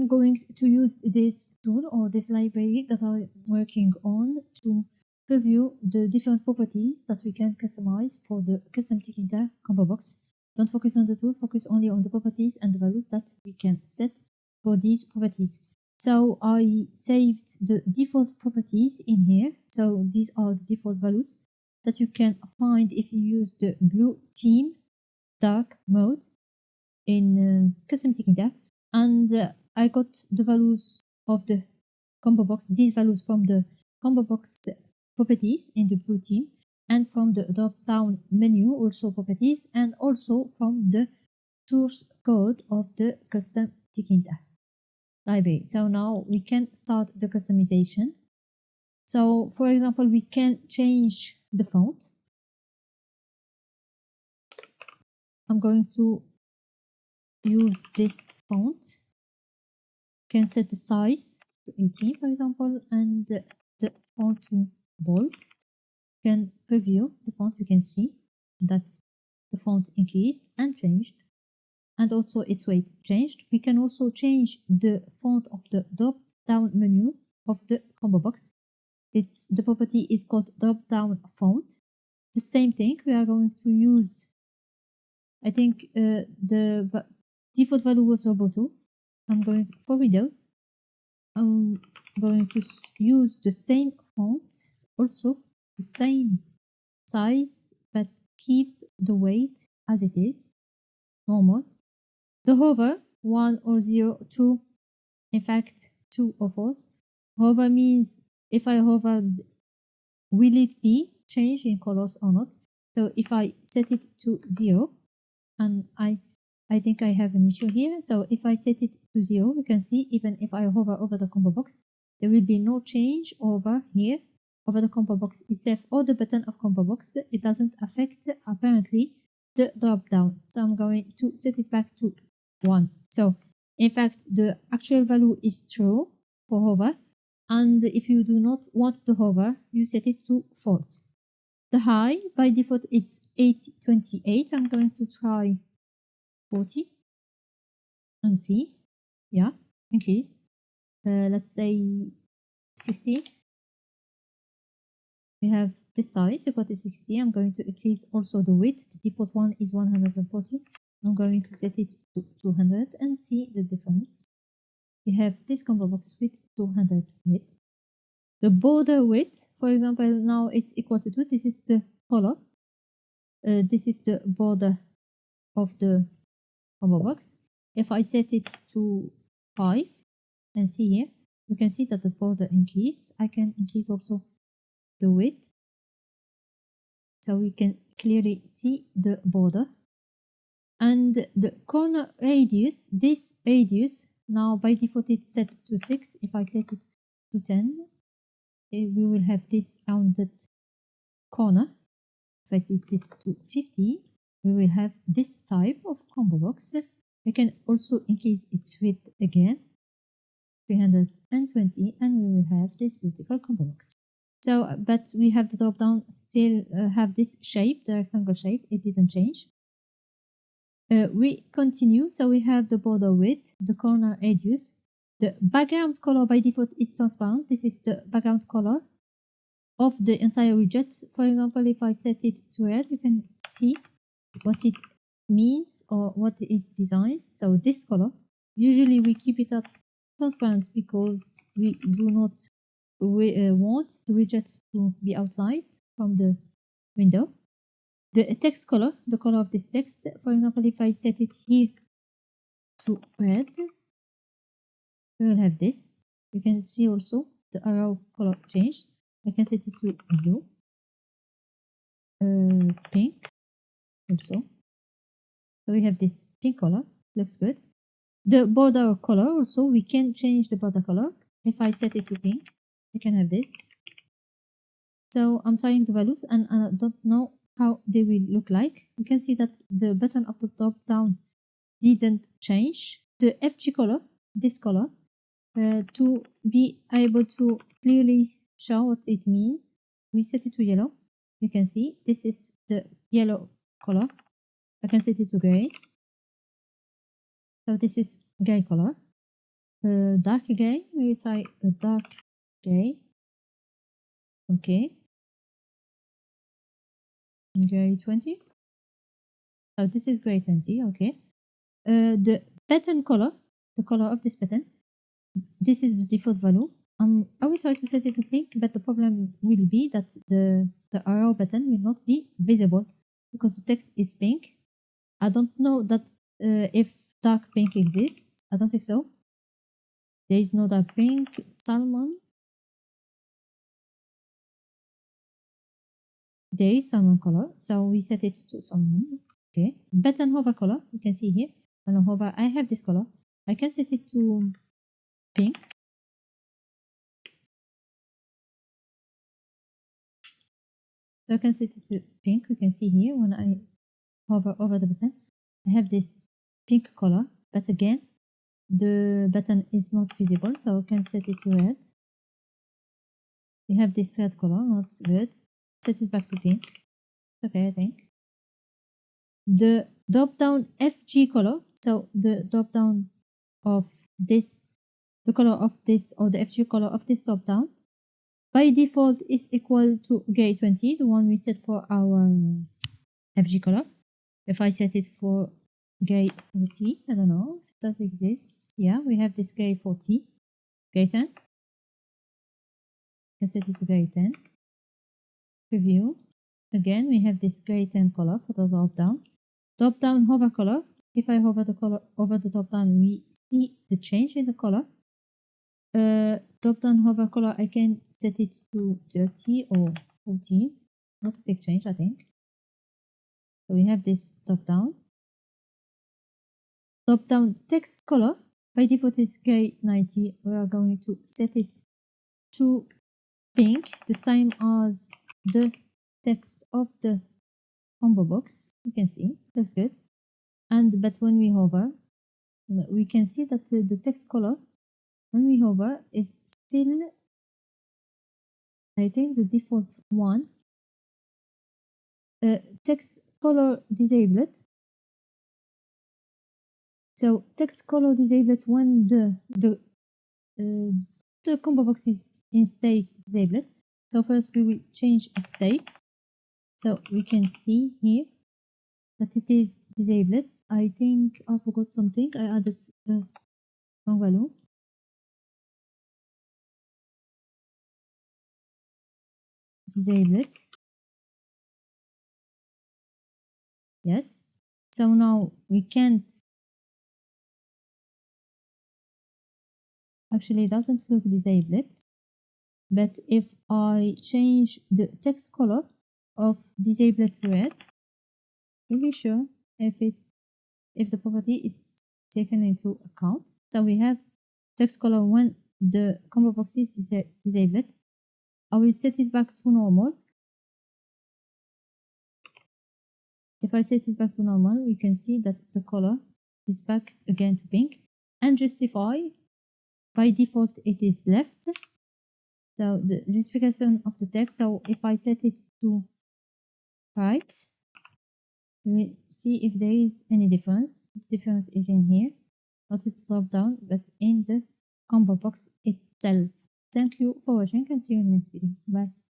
I'm going to use this tool or this library that I'm working on to preview the different properties that we can customize for the Customtkinter Combobox. Don't focus on the tool, focus only on the properties and the values that we can set for these properties. So I saved the default properties in here. So these are the default values that you can find if you use the blue theme dark mode in Customtkinter. And I got the values of the Combobox, these values from the Combobox properties in the blue theme, and from the drop-down menu also properties, and also from the source code of the Customtkinter library. So now we can start the customization. So for example, we can change the font. I'm going to use this font. You can set the size to 18, for example, and the font to bold. You can preview the font. You can see that the font increased and changed, and also its weight changed. We can also change the font of the drop-down menu of the Combobox. The property is called drop-down font. The same thing. We are going to use, I think the default value was Roboto. I'm going for Windows. I'm going to use the same font, also the same size, but keep the weight as it is, normal. The hover, 1 or 0, 2, in fact 2 or false. Hover means if I hover, will it be changed in colors or not? So if I set it to 0, and I think I have an issue here. So if I set it to 0, you can see even if I hover over the Combobox, there will be no change over here, over the Combobox itself or the button of Combobox. It doesn't affect apparently the drop down. So I'm going to set it back to 1. So in fact, the actual value is true for hover. And if you do not want the hover, you set it to false. The high, by default, it's 828. I'm going to try 40 and see. Yeah, increased. Let's say 60. We have this size equal to 60. I'm going to increase also the width. The default one is 140. I'm going to set it to 200 and see the difference. We have this Combobox with 200 width. The border width, for example, now it's equal to 2. This is the color. This is the border of the Combobox. If I set it to 5 and see here, you can see that the border increase. I can increase also the width, so we can clearly see the border. And the corner radius, this radius, now by default it's set to 6. If I set it to 10, we will have this rounded corner. If I set it to 50, we will have this type of Combobox. We can also increase its width again, 320, and we will have this beautiful Combobox. So, but we have the drop down still have this shape, the rectangle shape. It didn't change. We continue. So we have the border width, the corner radius. The background color by default is transparent. This is the background color of the entire widget. For example, if I set it to red, you can see what it means or what it designs. So this color, usually we keep it at transparent because we do not want the widget to be outlined from the window. The text color, the color of this text, for example, if I set it here to red, we will have this. You can see also the arrow color changed. I can set it to blue, pink also. So we have this pink color, looks good. The border color also, we can change the border color. If I set it to pink, we can have this. So I'm trying the values and I don't know how they will look like. You can see that the button of the drop down didn't change. The FG color, this color, to be able to clearly show what it means, we set it to yellow. You can see this is the yellow color. I can set it to gray. So this is gray color. dark gray. Maybe try a dark gray. Okay. Gray 20. Oh, this is gray 20. Okay. The pattern color, the color of this pattern, this is the default value. I will try to set it to pink, but the problem will be that the arrow button will not be visible because the text is pink. I don't know that if dark pink exists. I don't think so. There is no dark pink. Salmon. There is salmon color, so we set it to salmon. Okay. Button hover color, you can see here. When I hover, I have this color. I can set it to pink. So I can set it to pink. We can see here when I hover over the button, I have this pink color, but again, the button is not visible, so I can set it to red. We have this red color, not red. Set it back to pink. Okay, I think. The drop down FG color, so the drop down of this, the color of this, or the FG color of this drop down, by default is equal to gray 20, the one we set for our FG color. If I set it for gray 40, I don't know, does it exist? Yeah, we have this gray 40, gray 10. I can set it to gray 10. Preview. Again, we have this gray 10 color for the drop down. Drop down hover color. If I hover the color over the drop down, we see the change in the color. Drop down hover color, I can set it to 30 or 40. Not a big change, I think. So we have this drop down. Drop down text color, by default is gray 90. We are going to set it to pink, the same as the text of the combo box. You can see, looks good. But when we hover, we can see that the text color, when we hover, is still, I think, the default one. Text color disabled. So text color disabled when the combo box is in state disabled. So first we will change a state. So we can see here that it is disabled. I think I forgot something. I added the wrong value. Disabled. Yes. So now we can't. Actually, it doesn't look disabled. But if I change the text color of disabled to red, we'll be sure if the property is taken into account. So we have text color when the combo box is disabled. I will set it back to normal. If I set it back to normal, we can see that the color is back again to pink. And justify, by default it is left. So the justification of the text, so if I set it to right, we will see if there is any difference. The difference is in here, not its drop down, but in the combo box itself. Thank you for watching and see you in the next video. Bye.